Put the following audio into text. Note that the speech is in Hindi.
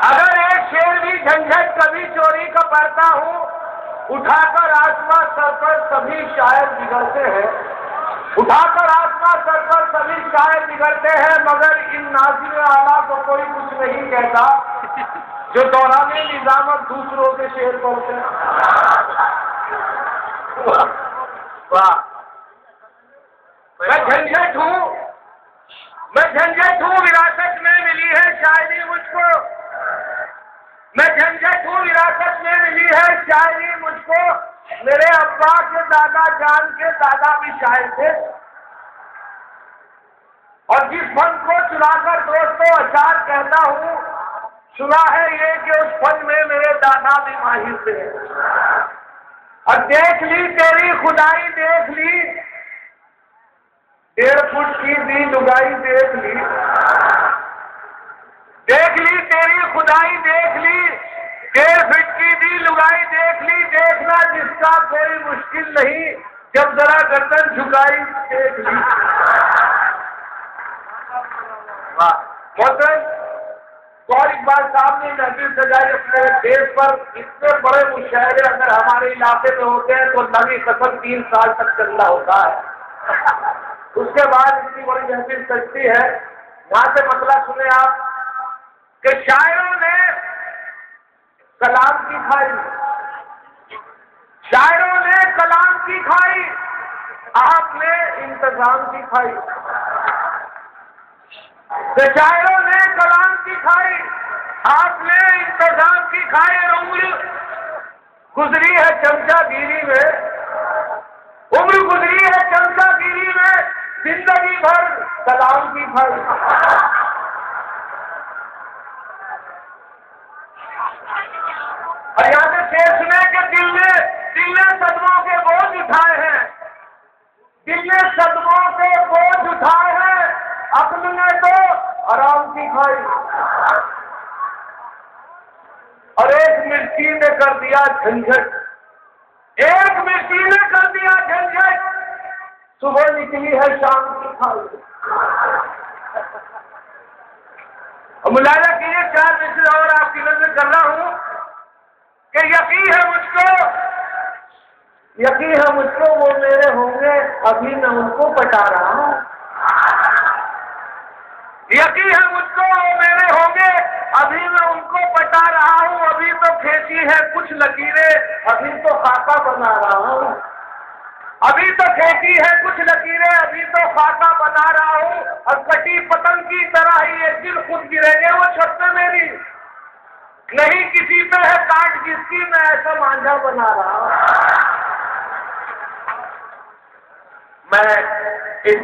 अगर एक शेर भी झंझट कभी चोरी का पढ़ता हूँ, उठाकर आसमां सर पर सभी शायर बिगड़ते हैं। उठाकर आसमां सर पर सभी शायर बिगड़ते हैं, मगर इन नाज़िर आला को कोई कुछ नहीं कहता जो दौराने निजामत दूसरों के शेर पढ़ते हैं। वाह, मैं झंझट हूँ, विरासत में मिली है शायरी मुझको। मैं झंझट हूँ, विरासत में मिली है शायरी मुझको। मेरे अब्बा के दादा जान के दादा भी शायर थे, और जिस फन को चुराकर दोस्तों अचार कहता हूँ, सुना है ये कि उस फन में मेरे दादा भी माहिर थे। और देख ली तेरी खुदाई, देख ली 1.5 फुट की दी लुगाई, देख ली तेरी खुदाई, देख ली 1.5 फुट की दी लुगाई, देख ली। देखना जिसका कोई मुश्किल नहीं, जब जरा गर्दन झुकाई, देख ली। मोहतरम गौर इकबाल साहब ने महफिल सजाई अपने देश पर। इतने बड़े मुशायरे अगर हमारे इलाके में होते हैं तो नवी कसम 3 साल तक चलना होता है। उसके बाद इतनी बड़ी महफिल सजती है। यहाँ से मतलब सुने आप कि शायरों ने कलाम की खाई, शायरों ने कलाम की खाई, आपने इंतजाम की खाई। शायरों ने कलाम की खाई, आपने इंतजाम की खाई। और उम्र गुजरी है चमचागिरी में, उम्र गुजरी है चमचागिरी में, जिंदगी भर कलाम की खाई। और यहाँ से शेर सुने कि दिल ने सदमों के बोझ उठाए हैं, दिल ने सदमों के बोझ उठाए हैं, अक्ल ने तो आराम की खाई। और एक मिर्ची ने कर दिया झंझट, एक मिर्ची ने कर दिया झंझट, सुबह निकली है शाम की खाई। और मुलायजा कीजिए 4 मिनट और आपकी नजर कर रहा हूं कि यकीन है मुझको वो मेरे होंगे, अभी मैं उनको पटा रहा हूं। यकीन है मुझको वो मेरे होंगे, अभी मैं उनको पटा रहा हूं। अभी तो खेती है कुछ लकीरें, अभी तो खाका बना रहा हूं। अभी तो खेती है कुछ लकीरें, अभी तो खाका बना रहा हूं। और कटी पतंग की तरह ही एक दिन खुद गिरेंगे वो छत पे मेरी। नहीं किसी पे है काट जिसकी, मैं ऐसा मांझा बना रहा हूं। मैं इस